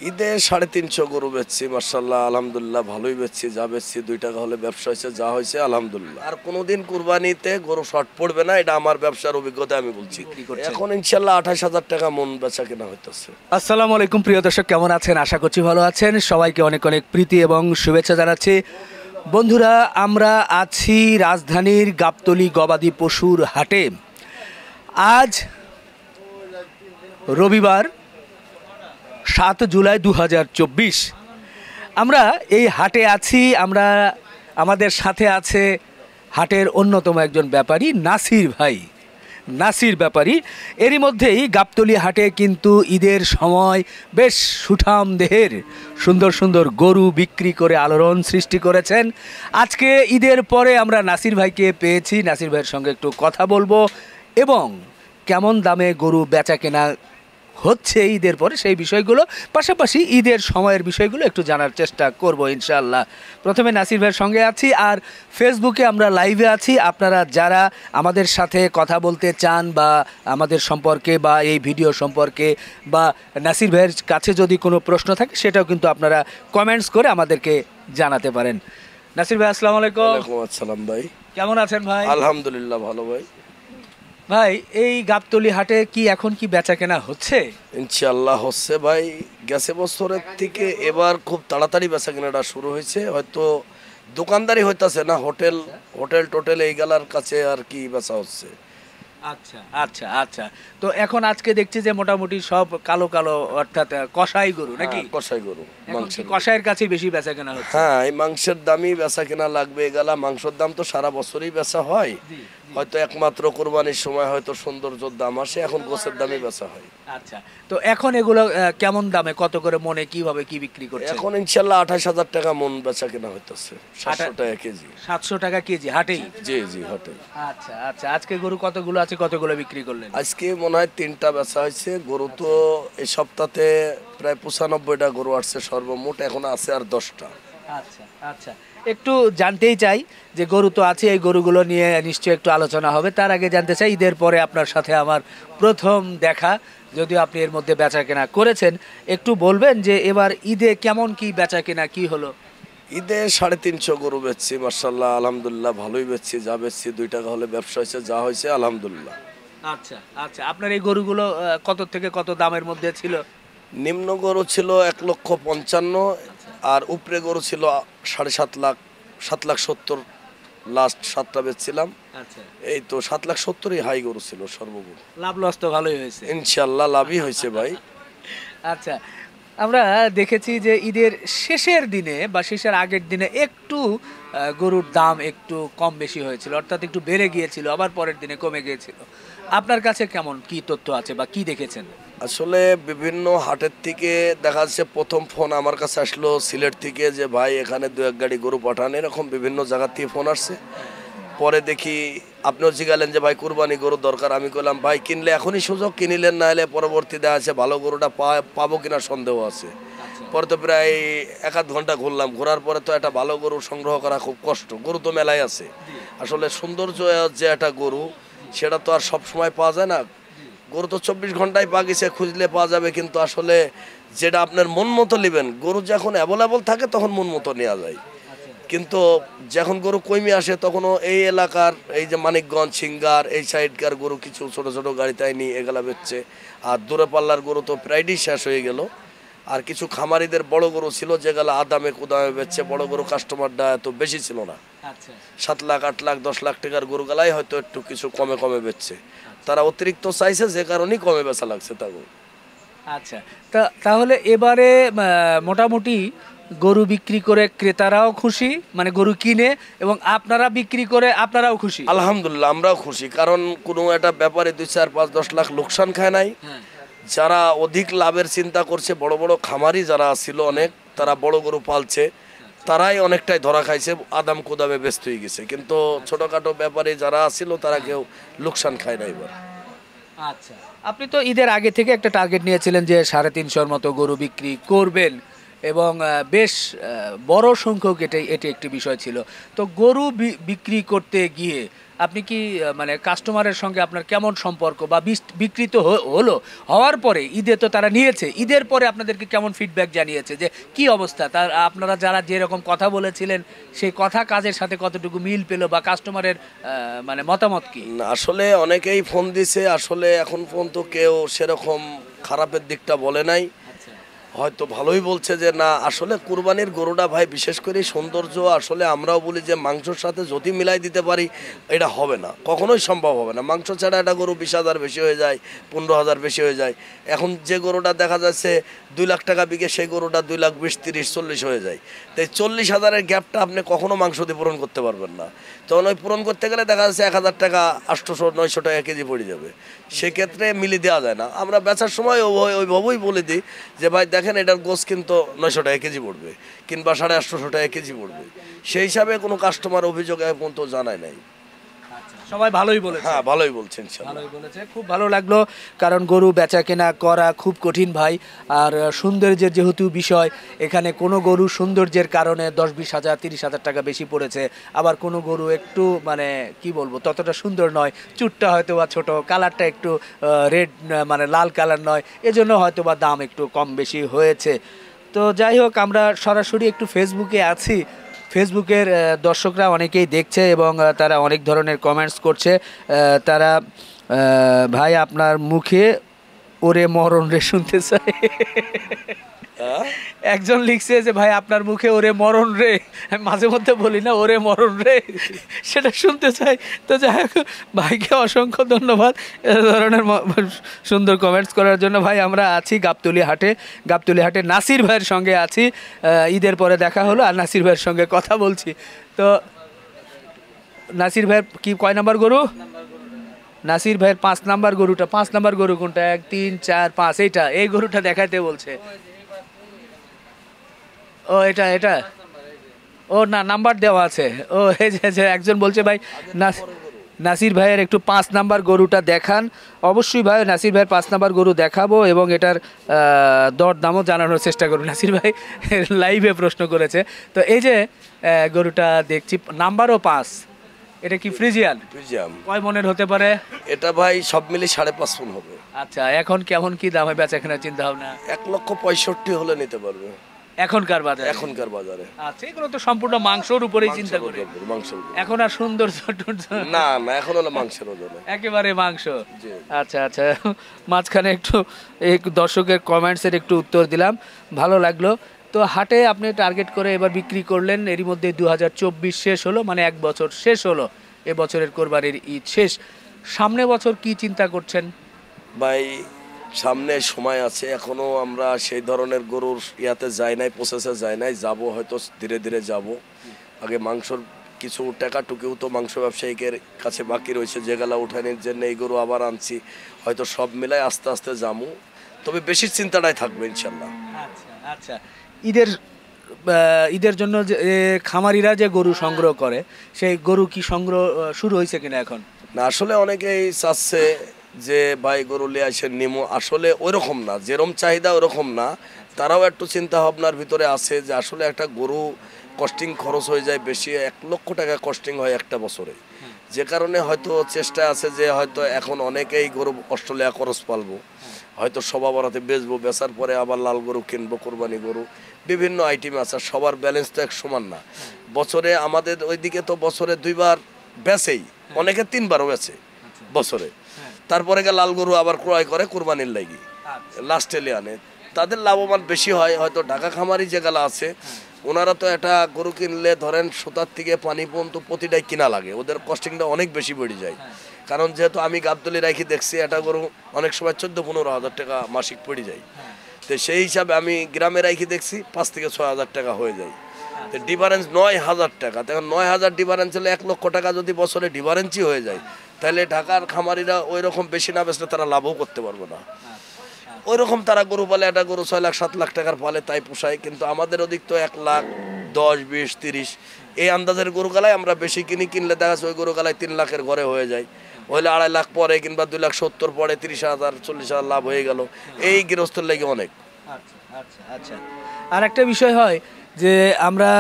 ঈদে 350 গরু বেচছি, মার্শাল্লাহ আলহামদুলিল্লাহ ভালোই বেচছি। যা বেচছি 2 টাকা হলে ব্যবসা হয়েছে, যা হয়েছে আলহামদুলিল্লাহ। আর কোনোদিন কুরবানিতে গরু শর্ট পড়বে না, এটা আমার ব্যবসার অভিজ্ঞতা আমি বলছি। এখন ইনশাল্লাহ 28,000 টাকা মন বেচা কেনা হইতেছে। আসসালামু আলাইকুম প্রিয় দর্শক, কেমন আছেন? আশা করছি ভালো আছেন। সবাইকে অনেক অনেক প্রীতি এবং শুভেচ্ছা জানাচ্ছি। বন্ধুরা, আমরা আছি রাজধানীর গাবতলী গবাদি পশুর হাটে। আজ রবিবার 7 জুলাই 2024। আমরা এই হাটে আছি। আমাদের সাথে আছে হাটের অন্যতম একজন ব্যাপারী, নাসির ভাই, নাসির ব্যাপারী। এরই মধ্যেই গাবতলী হাটে কিন্তু ঈদের সময় বেশ সুঠাম দেহের সুন্দর সুন্দর গরু বিক্রি করে আলোড়ন সৃষ্টি করেছেন। আজকে ঈদের পরে আমরা নাসির ভাইকে পেয়েছি। নাসির ভাইয়ের সঙ্গে একটু কথা বলবো এবং কেমন দামে গরু বেচা কেনা হচ্ছে ঈদের পরে সেই বিষয়গুলো, পাশাপাশি ঈদের সময়ের বিষয়গুলো একটু জানার চেষ্টা করব ইনশাআল্লাহ। প্রথমে নাসির ভাইয়ের সঙ্গে আছি, আর ফেসবুকে আমরা লাইভে আছি। আপনারা যারা আমাদের সাথে কথা বলতে চান বা আমাদের সম্পর্কে বা এই ভিডিও সম্পর্কে বা নাসির ভাইয়ের কাছে যদি কোনো প্রশ্ন থাকে, সেটাও কিন্তু আপনারা কমেন্টস করে আমাদেরকে জানাতে পারেন। নাসির ভাই, আসসালামু আলাইকুম। ওয়ালাইকুম আসসালাম ভাই। কেমন আছেন ভাই? আলহামদুলিল্লাহ ভালো ভাই। ভাই, এই গাবতলী হাটে কি এখন কি বেচা কেনা হচ্ছে? ইনশাআল্লাহ হচ্ছে ভাই। গেছে বছরের থেকে এবার খুব তাড়াতাড়ি বেচা কেনাটা শুরু হয়েছে। হয়তো দোকানদারি হইতাছে না, হোটেল টোটেল এইগুলার কাছে আর কি বেচা হচ্ছে। আচ্ছা আচ্ছা আচ্ছা। তো এখন আজকে দেখছি যে মোটামুটি সব কালো কালো, অর্থাৎ কষাই গরু নাকি? কষাই গরু, মাংসের কষাইয়ের কাছে বেশি বেচা কেনা হচ্ছে। হ্যাঁ, এই মাংসের দামই বেচা কেনা লাগবে। এগুলা মাংসের দাম তো সারা বছরই বেচা হয়, হয়তো একমাত্র কোরবানির সময় হয়তো সৌন্দর্যের দাম আসে, এখন গোছের দামই বেচা হয়। আচ্ছা, তো এখন এগুলো কেমন দামে, কত করে মনে, কিভাবে কি বিক্রি করছে? এখন ইনশাল্লাহ 28,000 টাকা মন বেচা কেনা হইতেছে, 700 টাকা কেজি। 700 টাকা কেজি হাটেই? জি জি, হাটে। আচ্ছা আচ্ছা। আজকে গরু কতগুলো আছে, কতগুলো বিক্রি করলেন? আজকে মনে হয় 3টা বেচা হয়েছে। গরু তো এই সপ্তাহে প্রায় 95টা গরু আসছে সর্বমোট, এখন আছে আর 10টা। আচ্ছা আচ্ছা। একটু জানতেই চাই যে গরু তো আছে, এই গরুগুলো নিয়ে নিশ্চয়ই একটু আলোচনা হবে। তার আগে জানতে চাই, ঈদের পরে আপনার সাথে আমার প্রথম দেখা, যদিও আপনি এর মধ্যে বেচা কেনা করেছেন, একটু বলবেন যে এবার ঈদে কেমন কি বেচা কেনা কি হলো? ঈদে 350 গরু বেচছি, মার্শাল্লাহ আলহামদুলিল্লাহ ভালোই বেচছি। যা বেচছি 2 টাকা হলে ব্যবসা হয়েছে, যা হয়েছে আলহামদুলিল্লাহ। আচ্ছা আচ্ছা। আপনার এই গরুগুলো কত থেকে কত দামের মধ্যে ছিল? নিম্ন গরু ছিল 1,55,000, আর উপরে গরু ছিল 7.5 লাখ, 7,70,000। লাস্ট 7টা বেচছিলাম। আচ্ছা, এই তো 7,70,000 হাই গরু ছিল সর্বমোট। লাভ লস তো ভালোই হয়েছে ইনশাল্লাহ লাভই হয়েছে ভাই। আচ্ছা, আমরা দেখেছি যে ঈদের শেষের দিনে বা শেষের আগের দিনে একটু গরুর দাম একটু কম বেশি হয়েছিল, অর্থাৎ একটু বেড়ে গিয়েছিল, আবার পরের দিনে কমে গিয়েছিল। আপনার কাছে কেমন কি তথ্য আছে বা কি দেখেছেন? আসলে বিভিন্ন হাটের থেকে দেখা যাচ্ছে, প্রথম ফোন আমার কাছে আসলো সিলেট থেকে যে ভাই এখানে 2-1 গাড়ি গরু পাঠান, এরকম বিভিন্ন জায়গা থেকে ফোন আসছে। পরে দেখি আপনিও জিগালেন যে ভাই কুরবানি গরু দরকার। আমি বললাম ভাই কিনলে এখনই সুযোগ, কিনিলেন না হলে পরবর্তী দেখা আছে ভালো গরুটা পাবো কিনা সন্দেহ আছে। পরে তো প্রায় 1-2 ঘন্টা ঘুরলাম, ঘোরার পরে তো একটা ভালো গরু সংগ্রহ করা খুব কষ্ট। গরু তো মেলায় আছে, আসলে সৌন্দর্য যে একটা গরু সেটা তো আর সব সময় পাওয়া যায় না। গরু তো 24 ঘন্টায় বাগিছে খুঁজলে পাওয়া যাবে, কিন্তু আসলে যেটা আপনার মন মতো নেবেন, গরু যখন অ্যাভেলেবল থাকে তখন মন মতো নেওয়া যায়। কিন্তু যখন গরু কমে আসে তখনও এই এলাকার এই যে মানিকগঞ্জ, সিঙ্গার, এই সাইডকার গরু কিছু ছোট ছোট গাড়িতে নিয়ে এগুলা বেচছে। আর দূরে পাল্লার গরু তো প্রায়ই শেষ হয়ে গেল। আর কিছু খামারিদের বড় গরু ছিল যেগুলো আদামে কুদামে বেচছে। বড় গরু কাস্টমারটা এত বেশি ছিল না। 7 লাখ, 8 লাখ, 10 লাখ টাকার গরু গালাই হয়তো একটু কিছু কমে কমে বেচছে। তারা অতিরিক্ত চাইছে, যে কারণেই কমে বেচা লাগছে তাকে। আচ্ছা, তাহলে এবারে মোটামুটি গরু বিক্রি করে ক্রেতারাও খুশি, মানে গরু কিনে, এবং আপনারা বিক্রি করে আপনারাও খুশি? আলহামদুলিল্লাহ আমরাও খুশি, কারণ কোনো একটা ব্যাপারে 2, 4, 5, 10 লাখ লোকসান খায় নাই। যারা অধিক লাভের চিন্তা করছে, বড় বড় খামারি যারা ছিল অনেক, তারা বড় গরু পালছে, তারাই অনেকটাই ধরা খাইছে, আদাম কুদামে ব্যস্ত হয়ে গেছে। কিন্তু ছোটখাটো ব্যাপারে যারা ছিল তারা কেউ লোকসান খায় না এবার। আচ্ছা, আপনি তো ঈদের আগে থেকে একটা টার্গেট নিয়েছিলেন যে 350 মতো গরু বিক্রি করবেন। এবং বেশ বড় সংখ্যক এটি একটি বিষয় ছিল। তো গরু বিক্রি করতে গিয়ে আপনি কি মানে কাস্টমারের সঙ্গে আপনার কেমন সম্পর্ক, বা বিক্রিত হলো, হওয়ার পরে ঈদে তো তারা নিয়েছে, ঈদের পরে আপনাদেরকে কেমন ফিডব্যাক জানিয়েছে, যে কি অবস্থা, তার আপনারা যারা যেরকম কথা বলেছিলেন সেই কথা কাজের সাথে কতটুকু মিল পেল, বা কাস্টমারের মানে মতামত কি? আসলে অনেকেই ফোন দিছে, আসলে এখন পর্যন্ত কেউ সেরকম খারাপের দিকটা বলে নাই, হয়তো ভালোই বলছে যে না আসলে কুরবানির গরুটা ভাই বিশেষ করে সৌন্দর্য, আসলে আমরাও বলি যে মাংসর সাথে যদি মিলাই দিতে পারি এটা হবে না, কখনোই সম্ভব হবে না। মাংস ছাড়া একটা গরু 20,000 বেশি হয়ে যায়, 15,000 বেশি হয়ে যায়। এখন যে গরুটা দেখা যাচ্ছে 2 লাখ টাকা বিকে, সেই গরুটা 2,20,000, 30, 40 হয়ে যায়। তাই 40,000-এর গ্যাপটা আপনি কখনো মাংস দিয়ে পূরণ করতে পারবেন না। তখন ওই পূরণ করতে গেলে দেখা যাচ্ছে 1,000 টাকা, 800-900 টাকা কেজি পড়ে যাবে, সেক্ষেত্রে মিলিয়ে দেওয়া যায় না। আমরা বেচার সময় ওইভাবেই বলে দিই যে ভাই দেখেন এটার গোস কিন্তু 900 টাকা কেজি পড়বে, কিংবা 850 টাকা কেজি পড়বে। সেই হিসাবে কোনো কাস্টমার অভিযোগ এখন পর্যন্ত জানায় নাই। সবাই ভালোই বলেছে? হ্যাঁ ভালোই বলছেন, ভালোই বলেছে, খুব ভালো লাগলো। কারণ গরু বেচা কেনা করা খুব কঠিন ভাই, আর সৌন্দর্যের যেহেতু বিষয়, এখানে কোনো গরু সৌন্দর্যের কারণে 10-20 হাজার 30,000 টাকা বেশি পড়েছে, আবার কোনো গরু একটু মানে কি বলবো ততটা সুন্দর নয়, চুটটা হয়তো বা ছোটো, কালারটা একটু রেড মানে লাল কালার নয়, এজন্য হয়তো বা দাম একটু কম বেশি হয়েছে। তো যাই হোক, আমরা সরাসরি একটু ফেসবুকে আছি, ফেসবুকের দর্শকরা অনেকেই দেখছে এবং তারা অনেক ধরনের কমেন্টস করছে। তারা ভাই আপনার মুখে ওরে মরণ রে শুনতে চাই। একজন লিখছে যে ভাই আপনার মুখে ওরে মরণ রে, আমি মাঝে মধ্যে বলি না ওরে মরণ রে, সেটা শুনতে চাই। তো যাই হোক, ভাইকে অসংখ্য ধন্যবাদ এ ধরনের সুন্দর কমেন্টস করার জন্য। ভাই আমরা আছি গাবতলী হাটে নাসির ভাইয়ের সঙ্গে আছি, ঈদের পরে দেখা হলো আর নাসির ভাইয়ের সঙ্গে কথা বলছি। তো নাসির ভাইয়ের কি কয় নাম্বার গরু? নাসির ভাইয়ের 5 নাম্বার গরুটা। 5 নাম্বার গরু কোনটা? 1, 3, 4, 5 এইটা, এই গরুটা দেখাইতে বলছে। ও এটা ও না, নাম্বার দেওয়া আছে। ও এই যে একজন বলছে ভাই নাসির ভাইয়ের একটু 5 নাম্বার গরুটা দেখান। অবশ্যই ভাই নাসির ভাইয়ের 5 নাম্বার গরু দেখাবো এবং এটার দর দামও জানানোর চেষ্টা করব। নাসির ভাই লাইভে প্রশ্ন করেছে। তো এই যে গরুটা দেখছি নাম্বারও 5, এটা কি ফ্রিজিয়ান? কয় মনের হতে পারে এটা? ভাই সব মিলে 5.5 মণ হবে। আচ্ছা, এখন কেমন কি দামে বেচা কেনার চিন্তা ভাবনা? 1,65,000 হলে নিতে পারবে এখনকার বাজারে। আচ্ছা, এগুলো তো সম্পূর্ণ মাংসর উপরেই চিন্তা করে, এখন আর সুন্দর না, এখন হলো মাংসের ওজনে, একেবারে মাংস। আচ্ছা, মাঝখানে একটু এই দর্শকের কমেন্টসের একটু উত্তর দিলাম, ভালো লাগলো। তো হাটে আপনি টার্গেট করে এবার বিক্রি করলেন, এরই মধ্যে 2024 শেষ হলো, মানে 1 বছর শেষ হলো, এবছরের কোরবানির ঈদ শেষ। সামনে বছর কি চিন্তা করছেন? ভাই সামনে সময় আছে, এখনো আমরা সেই ধরনের গরুর ইয়াতে যাই নাই, প্রসেসে যাই নাই, যাবো হয়তো ধীরে ধীরে যাব। আগে মাংসর কিছু টাকা টুকিও তো মাংস ব্যবসায়ীদের কাছে বাকি রয়েছে, যেগুলা উঠানোর জন্য এই গরু আবার আনছি, হয়তো সব মিলাই আস্তে আস্তে যাবো, তবে বেশি চিন্তাটাই থাকবে ইনশাল্লাহ। আচ্ছা, ঈদের জন্য যে খামারিরা যে গরু সংগ্রহ করে, সেই গরু কি সংগ্রহ শুরু হয়েছে কিনা এখন? না, আসলে অনেকেই চাচ্ছে যে ভাই গরু লিয়ে আসেন নিমো, আসলে ওইরকম না, যেরকম চাহিদা ওরকম না। তারাও একটু চিন্তা ভাবনার ভিতরে আছে যে আসলে একটা গরু কস্টিং খরচ হয়ে যায় বেশি, 1 লক্ষ টাকা কস্টিং হয় একটা বছরে, যে কারণে হয়তো চেষ্টা আছে যে হয়তো এখন অনেকেই গরু অস্ট্রেলিয়া খরচ পালবো, হয়তো সবা বরাতে বেচবো, বেচার পরে আবার লাল গরু কিনবো, কোরবানি গরু, বিভিন্ন আইটেম আছে, সবার ব্যালেন্স তো এক সমান না। বছরে আমাদের ওইদিকে তো বছরে 2 বার বেচেই, অনেকে 3 বারও বেচে বছরে, তারপরে লাল গরু আবার ক্রয় করে কোরবানির লাগি, লাস্টে আনে, তাদের লাভবান বেশি হয়। হয়তো ঢাকা খামারি যেগুলো আছে ওনারা তো একটা গরু কিনলে ধরেন সুতার থেকে পানি পর্যন্ত প্রতিটাই কিনা লাগে, ওদের কস্টিংটা অনেক বেশি বেড়ে যায়। কারণ যেহেতু আমি গাবতলী রাখি দেখছি, একটা গরু অনেক সময় 14-15 হাজার টাকা মাসিক পড়ে যায়, তো সেই হিসাবে আমি গ্রামে রাখি দেখছি 5 থেকে 6 হাজার টাকা হয়ে যায়, তো ডিফারেন্স 9,000 টাকা। তখন 9,000 ডিফারেন্স হলে 1 লক্ষ টাকা যদি বছরে ডিফারেন্সই হয়ে যায়, তাহলে ঢাকার খামারিরা ওই রকম বেশি না বেচলে তারা লাভও করতে পারবে না। ওই রকম তারা গরু পালে, একটা গরু 6 লাখ 7 লাখ টাকার পালে, তাই পোষায়। কিন্তু আমাদের ওদিক তো 1 লাখ 10, 20, 30 এই আন্দাজের গরু গালায় আমরা বেশি কিনলে দেখা যাচ্ছে ওই গরু গালায় 3 লাখের ঘরে হয়ে যায়, হইলে 2.5 লাখ পরে কিংবা 2,70,000 পরে 30,000 40,000 লাভ হয়ে গেল, এই গৃহস্থের লেগে অনেক। আচ্ছা আচ্ছা আচ্ছা। আর একটা বিষয় হয় যে আমরা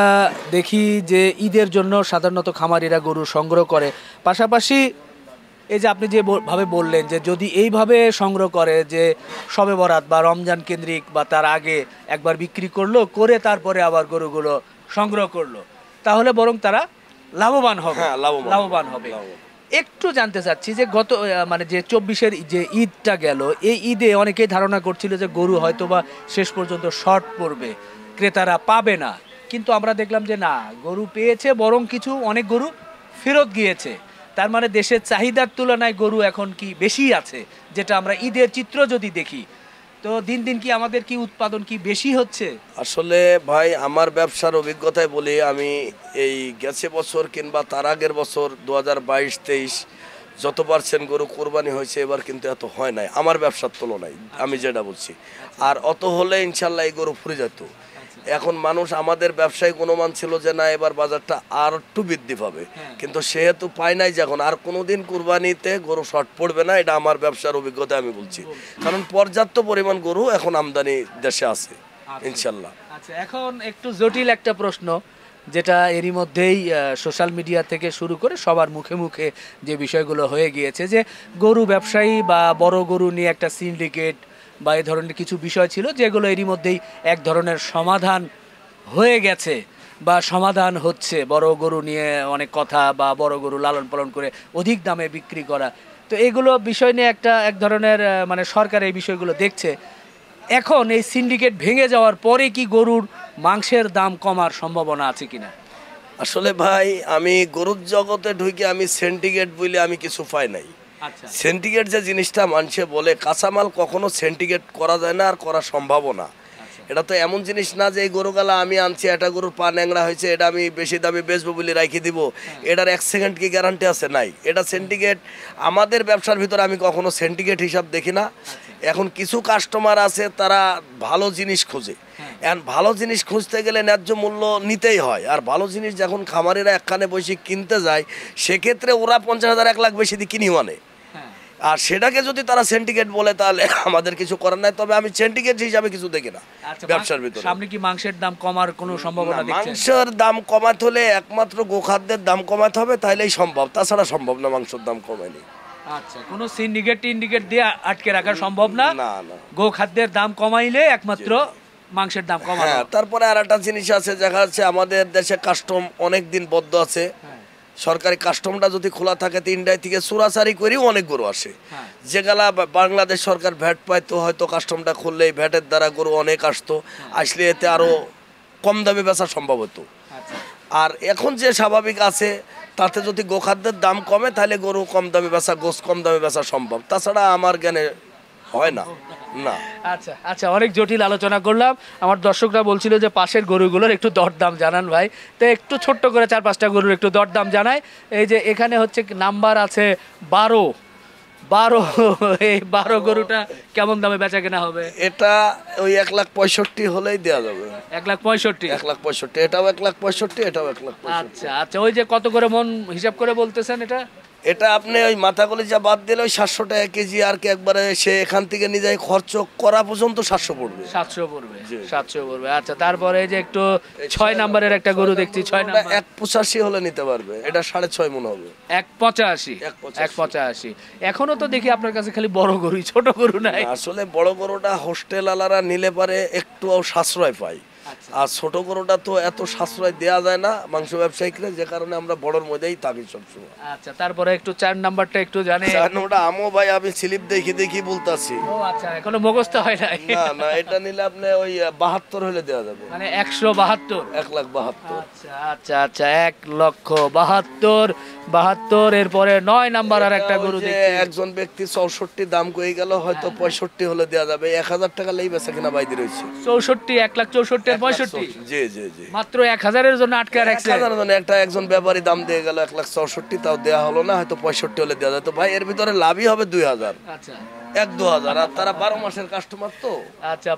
দেখি যে ঈদের জন্য সাধারণত খামারিরা গরু সংগ্রহ করে, পাশাপাশি এই যে আপনি যে ভাবে বললেন যে যদি এইভাবে সংগ্রহ করে যে শবে বরাত বা রমজান কেন্দ্রিক বা তার আগে একবার বিক্রি করলো করে তারপরে আবার গরুগুলো সংগ্রহ করলো, তাহলে বরং তারা লাভবান হবে। হ্যাঁ, লাভবান হবে। একটু জানতে চাচ্ছি যে গত মানে যে 24-এর যে ঈদটা গেল, এই ঈদে অনেকেই ধারণা করছিল যে গরু হয়তোবা শেষ পর্যন্ত শর্ট পড়বে, ক্রেতারা পাবে না, কিন্তু আমরা দেখলাম যে না, গরু পেয়েছে, বরং কিছু অনেক গরু ফেরত গিয়েছে। তার মানে দেশের চাহিদার তুলনায় গরু এখন কি বেশি আছে, যেটা আমরা ঈদের চিত্র যদি দেখি, তো দিন দিন কি আমাদের কি উৎপাদন কি বেশি হচ্ছে? আসলে ভাই আমার ব্যবসার অভিজ্ঞতায় বলি, আমি এই গেছে বছর কিংবা তার আগের বছর 2022-23 যত পারছেন গরু কোরবানি হয়েছে, এবার কিন্তু এত হয় নাই আমার ব্যবসার তুলনায়, আমি যেটা বলছি। আর অত হলে ইনশাল্লাহ এই গরু ফুরে যেত। এখন মানুষ আমাদের ব্যবসায়িক অনুমান ছিল যে না এবার বাজারটা আর একটু বৃদ্ধি পাবে, কিন্তু সেহেতু পায় নাই যে এখন আর কোনোদিন কুরবানিতে গরু শর্ট পড়বে না, এটা আমার ব্যবসার অভিজ্ঞতা আমি বলছি। কারণ পর্যাপ্ত পরিমাণ গরু এখন আমদানি দেশে আছে ইনশাল্লাহ। আচ্ছা, এখন একটু জটিল একটা প্রশ্ন, যেটা এরই মধ্যেই সোশ্যাল মিডিয়া থেকে শুরু করে সবার মুখে মুখে যে বিষয়গুলো হয়ে গিয়েছে, যে গরু ব্যবসায়ী বা বড় গরু নিয়ে একটা সিন্ডিকেট বা এই ধরনের কিছু বিষয় ছিল, যেগুলো এরই মধ্যেই এক ধরনের সমাধান হয়ে গেছে বা সমাধান হচ্ছে। বড় গরু নিয়ে অনেক কথা, বা বড় গরু লালন পালন করে অধিক দামে বিক্রি করা, তো এগুলো বিষয় নিয়ে এক ধরনের মানে সরকার এই বিষয়গুলো দেখছে। এখন এই সিন্ডিকেট ভেঙে যাওয়ার পরে কি গরুর মাংসের দাম কমার সম্ভাবনা আছে কিনা? আসলে ভাই আমি গরুর জগতে ঢুকে আমি সিন্ডিকেট বলে আমি কিছু পাই নাই। আচ্ছা, সিন্ডিকেট যে জিনিসটা মানুষে বলে, কাঁচামাল কখনো সিন্ডিকেট করা যায় না, আর করা সম্ভবও না। এটা তো এমন জিনিস না যে এই গরুগুলা আমি আনছি, এটা গরুর পা ন্যাংরা হয়েছে, এটা আমি বেশি দামে বেচবো বলে রাখি দিব, এটার 1 সেকেন্ড কি গ্যারান্টি আছে? নাই। এটা সিন্ডিকেট আমাদের ব্যবসার ভিতরে আমি কখনো সিন্ডিকেট হিসাব দেখি না। এখন কিছু কাস্টমার আছে তারা ভালো জিনিস খোঁজে, এখন ভালো জিনিস খুঁজতে গেলে ন্যায্য মূল্য নিতেই হয়। আর ভালো জিনিস যখন খামারিরা একখানে বসে কিনতে যায়, সেক্ষেত্রে ওরা 50,000 1 লাখ বেশি দিয়ে কিনি মানে, আর সেটাকে যদি তারা সিন্ডিকেট বলে তাহলে আমাদের কিছু করার নাই। তবে আমি সিন্ডিকেট হিসাবে কিছু দেখি না ব্যবসার ভিতরে। সামনে কি মাংসের দাম কমার কোনো সম্ভাবনা দেখছেন? মাংসের দাম কমাতে হলে একমাত্র গোখাদ্যের দাম কমাতে হবে, তাইলেই সম্ভব, তাছাড়া সম্ভব না মাংসের দাম কমায়নি। আচ্ছা, কোনো সিন্ডিকেট দিয়ে আটকে রাখা সম্ভব না। না না, গোখাদ্যের দাম কমাইলে একমাত্র মাংসের দাম কমানো। হ্যাঁ, তারপরে আর একটা জিনিস আছে, দেখা যাচ্ছে আমাদের দেশে কাস্টম অনেক দিন বদ্ধ আছে। সরকারি কাস্টমটা যদি খোলা থাকে, 3টায় থেকে চোরাচারি করেও অনেক গরু আসে, যেগুলা বাংলাদেশ সরকার ভ্যাট পাইতো, হয়তো কাস্টমটা খুললে ভ্যাটের দ্বারা গরু অনেক আসতো, আসলে এতে আরো কম দামে বেচা সম্ভব হতো। আর এখন যে স্বাভাবিক আছে, তাতে যদি গোখাদ্যের দাম কমে তাহলে গরু কম দামে বেচা, গোস কম দামে বেচা সম্ভব, তাছাড়া আমার জ্ঞানে হয় না। না। আচ্ছা আচ্ছা, অনেক জটিল আলোচনা করলাম। আমার দর্শকরা বলছিল যে পাশের গরুগুলোর একটু দরদাম জানান ভাই, তো একটু ছোট্ট করে 4-5টা গরুর একটু দরদাম জানাই। এই যে এখানে হচ্ছে নাম্বার আছে 12, এই 12 গরুটা কেমন দামে বেচা কেনা হবে? এটা ওই 1,65,000 হলেই দেওয়া যাবে। 1,65,000? 1,65,000, এটাও 1,65,000, এটাও 1,65,000। আচ্ছা আচ্ছা, ওই যে কত করে মন হিসাব করে বলতেছেন এটা? এটা আপনি ওই মাথা কলিজা বাদ দিলে ওই 700 টাকা কেজি, আর কি একবারে সে এখান থেকে নিজে খরচ করা পর্যন্ত 700 পড়বে। 700 পড়বে, 700 পড়বে। আচ্ছা, তারপরে এই যে একটু 6 নাম্বারের একটা গরু দেখছি, 6 নাম্বার 1,85 হলে নিতে পারবে, এটা 6.5 মন হবে। 1,85। এখনো তো দেখি আপনার কাছে খালি বড় গরুই, ছোট গরু নাই। আসলে বড় গরুটা হোস্টেল আলারা নিলে পারে একটু সাশ্রয় পায়, আর ছোট গরুটা তো এত সাশ্রয় দেওয়া যায় না মাংস ব্যবসায়ীকে, যে কারণে আমরা বড়র মধ্যেই থাকি সবসময়। আচ্ছা, তারপরে একটু 4 নাম্বারটা একটু জানে। 4 নাম্বারটা আমো ভাই আমি স্লিপ দেখি বলতাছি। ও আচ্ছা, এখনো মুখস্থ হয় নাই। না না, এটা নিলে আপনি ওই 72 হলে দেওয়া যাবে, মানে 172। 1,72,000। আচ্ছা আচ্ছা আচ্ছা, 1,72,000। এরপরে 9 নাম্বার আর একটা গরু দেখছি। একজন ব্যক্তি 64 দাম কই গেল, হয়তো 65 হলে দেওয়া যাবে। 1,000 টাকা লেই বেচা কিনা বাইরে রয়েছে। 64, 1,64,000 65। জি জি জি, মাত্র 1,000-এর জন্য আটকে রাখছে। 1,000-এর জন্য একজন ব্যাপারী দাম দিয়ে গেল 1,64,000, তাও দেওয়া হলো না, হয়তো 65 হলে দেওয়া যায়। তো ভাই এর ভিতরে লাভই হবে 2,000। আচ্ছা, 1-2,000, আর তারা 12 মাসের কাস্টমার তো। আচ্ছা,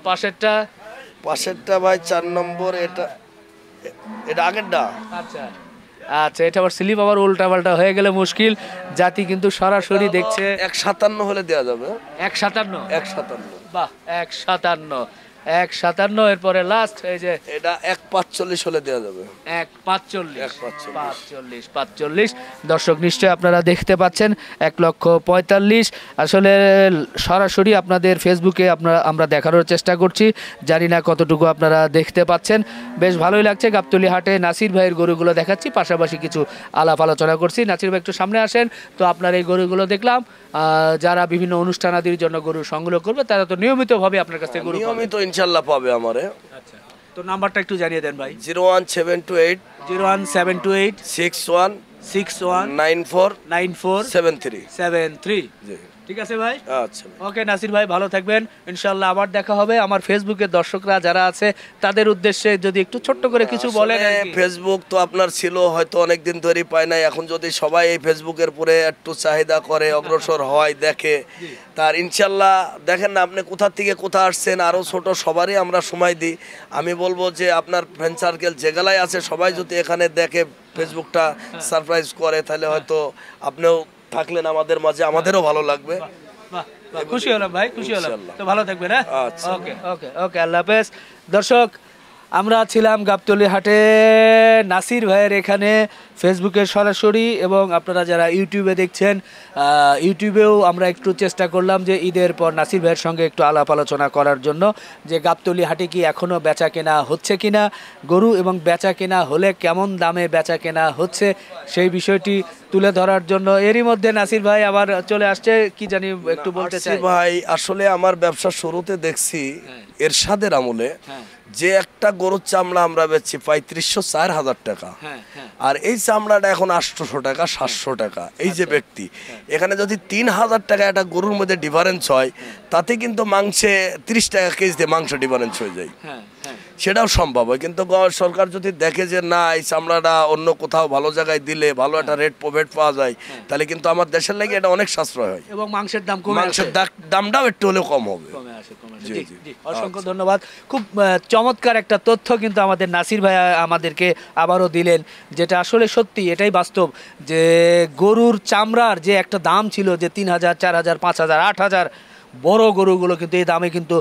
পাশেরটা ভাই 4 নম্বর, এটা আগেরটা। আচ্ছা আচ্ছা, এটা আবার স্লিপ আবার উল্টা পাল্টা হয়ে গেলে মুশকিল। জাতি কিন্তু সরাসরি দেখছে। 1,57 হলে দেওয়া যাবে। 1,57? 1,57। বাহ, 1,57। 1.57 এরপরে লাস্ট এই যে এটা 1.45 হলে দেওয়া যাবে। 1.45 1.45 45 দর্শক নিশ্চয়ই আপনারা দেখতে পাচ্ছেন 1,45,000। আসলে সরাসরি আপনাদের ফেসবুকে আমরা দেখানোর চেষ্টা করছি, জানি না কতটুকু আপনারা দেখতে পাচ্ছেন। বেশ ভালোই লাগছে গাবতলী হাটে নাসির ভাইয়ের গরুগুলো দেখাচ্ছি, পাশাপাশি কিছু আলাপ আলোচনা করছি। নাসির ভাই একটু সামনে আসেন তো। আপনার এই গরুগুলো দেখলাম, যারা বিভিন্ন অনুষ্ঠানাদির জন্য গরু সংগ্রহ করবে তারা তো নিয়মিতভাবে আপনার কাছ থেকে গরু পাবে। নিয়মিত ইনশাআল্লাহ পাবে আমারে। আচ্ছা, তো নাম্বারটা একটু জানিয়ে দেন ভাই। 01728 01728 61 61 94 94 73। 73। জি ঠিক আছে ভাই। আচ্ছা ওকে নাসির ভাই, ভালো থাকবেন, ইনশাল্লাহ আবার দেখা হবে। আমার ফেসবুকের দর্শকরা যারা আছে তাদের উদ্দেশ্যে যদি একটু ছোট্ট করে কিছু বলেন আর কি। ফেসবুক তো আপনার ছিল হয়তো অনেকদিন ধরেই পায় নাই, এখন যদি সবাই এই ফেসবুকের উপরে একটু চাহিদা করে অগ্রসর হয় দেখে, তার ইনশাল্লাহ দেখেন না আপনি কোথা থেকে কোথা আসছেন, আরও ছোট সবারই আমরা সময় দিই। আমি বলবো যে আপনার ফ্রেন্ড সার্কেল যেগুলাই আছে সবাই যদি এখানে দেখে ফেসবুকটা সারপ্রাইজ করে, তাহলে হয়তো আপনিও থাকলেন আমাদের মাঝে, আমাদেরও ভালো লাগবে। বাহ, বাহ, খুশি হলাম ভাই, খুশি হলাম। ইনশাল্লাহ। তো ভালো থাকবেন, হ্যাঁ। আচ্ছা। ওকে ওকে ওকে, আল্লাহ হাফেজ। দর্শক, আমরা ছিলাম গাবতলী হাটে নাসির ভাইয়ের এখানে ফেসবুকে সরাসরি, এবং আপনারা যারা ইউটিউবে দেখছেন ইউটিউবেও আমরা একটু চেষ্টা করলাম যে ঈদের পর নাসির ভাইয়ের সঙ্গে একটু আলাপ আলোচনা করার জন্য, যে গাবতলী হাটে কি এখনও বেচা কেনা হচ্ছে কিনা গরু, এবং বেচা কেনা হলে কেমন দামে বেচা কেনা হচ্ছে সেই বিষয়টি তুলে ধরার জন্য। এরই মধ্যে নাসির ভাই আবার চলে আসছে, কি জানি একটু বলতে চাই। ভাই আসলে আমার ব্যবসা শুরুতে দেখছি এরশাদের আমলে যে একটা গরুর চামড়া আমরা বেচছি 3500-4000 টাকা, আর এই চামড়াটা এখন 800 টাকা 700 টাকা। এই যে ব্যক্তি এখানে যদি 3000 টাকা একটা গরুর মধ্যে ডিফারেন্স হয়, তাতে কিন্তু মাংসে 30 টাকা কেজিতে মাংস ডিফারেন্স হয়ে যায়, সেটাও সম্ভব হয়। কিন্তু সরকার যদি দেখে যে না এই চামড়াটা অন্য কোথাও ভালো জায়গায় দিলে ভালো একটা রেট প্রফিট পাওয়া যায়, তাহলে কিন্তু আমার দেশের লাগে এটা অনেক সাশ্রয় হয়, এবং মাংসের দাম কমে, মাংসের দামটাও একটু হলেও কম হবে। জি, জি, অসংখ্য ধন্যবাদ। খুব চমৎকার একটা তথ্য কিন্তু আমাদের নাসির ভাই আমাদেরকে আবারও দিলেন, যেটা আসলে সত্যি, এটাই বাস্তব, যে গরুর চামড়ার যে একটা দাম ছিল যে 3000, 4000, 5000, 8000, বড় গরুগুলো কিন্তু এই দামে কিন্তু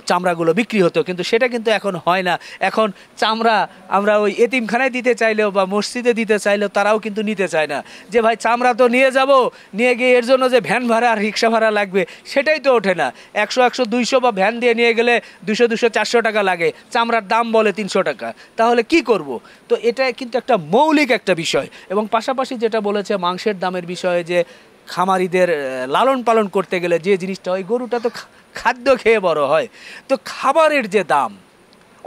চামড়াগুলো বিক্রি হতো, কিন্তু সেটা কিন্তু এখন হয় না। এখন চামড়া আমরা ওই এতিমখানায় দিতে চাইলেও বা মসজিদে দিতে চাইলেও তারাও কিন্তু নিতে চায় না, যে ভাই চামড়া তো নিয়ে যাব, নিয়ে গিয়ে এর জন্য যে ভ্যান ভাড়া আর রিক্সা ভাড়া লাগবে সেটাই তো ওঠে না। 100, 100, 200 বা ভ্যান দিয়ে নিয়ে গেলে 200, 200, 400 টাকা লাগে, চামড়ার দাম বলে 300 টাকা, তাহলে কি করব? তো এটা কিন্তু একটা মৌলিক একটা বিষয়। এবং পাশাপাশি যেটা বলেছে মাংসের দামের বিষয়ে, যে খামারিদের লালন পালন করতে গেলে যে জিনিসটা হয়, গরুটা তো খাদ্য খেয়ে বড় হয়, তো খাবারের যে দাম,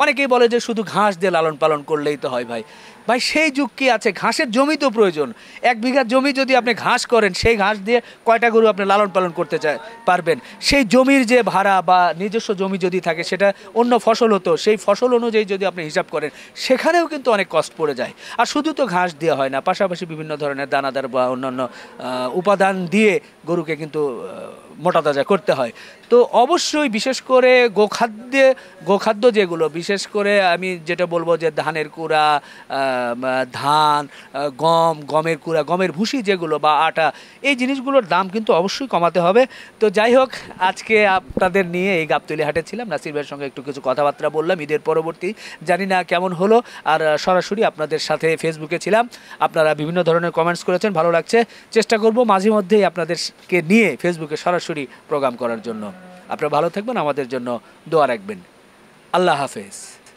অনেকেই বলে যে শুধু ঘাস দিয়ে লালন পালন করলেই তো হয়। ভাই ভাই সেই যুগ কি আছে? ঘাসের জমি তো প্রয়োজন। 1 বিঘা জমি যদি আপনি ঘাস করেন, সেই ঘাস দিয়ে কয়টা গরু আপনি লালন পালন করতে পারবেন? সেই জমির যে ভাড়া বা নিজস্ব জমি যদি থাকে, সেটা অন্য ফসল হতো, সেই ফসল অনুযায়ী যদি আপনি হিসাব করেন, সেখানেও কিন্তু অনেক কষ্ট পড়ে যায়। আর শুধু তো ঘাস দেওয়া হয় না, পাশাপাশি বিভিন্ন ধরনের দানাদার বা অন্যান্য উপাদান দিয়ে গরুকে কিন্তু মোটা তাজা করতে হয়। তো অবশ্যই বিশেষ করে গোখাদ্য যেগুলো, বিশেষ করে আমি যেটা বলবো যে ধানের কুড়া, ধান, গমের কুড়া, গমের ভুসি যেগুলো বা আটা, এই জিনিসগুলোর দাম কিন্তু অবশ্যই কমাতে হবে। তো যাই হোক, আজকে আপনাদের নিয়ে এই গাবতলী হাটে ছিলাম, নাসির ভাইয়ের সঙ্গে একটু কিছু কথাবার্তা বললাম ঈদের পরবর্তী, জানি না কেমন হলো। আর সরাসরি আপনাদের সাথে ফেসবুকে ছিলাম, আপনারা বিভিন্ন ধরনের কমেন্টস করেছেন, ভালো লাগছে। চেষ্টা করব মাঝে মধ্যেই আপনাদেরকে নিয়ে ফেসবুকে সরাসরি প্রোগ্রাম করার জন্য। আপনারা ভালো থাকবেন, আমাদের জন্য দোয়া রাখবেন। আল্লাহ হাফেজ।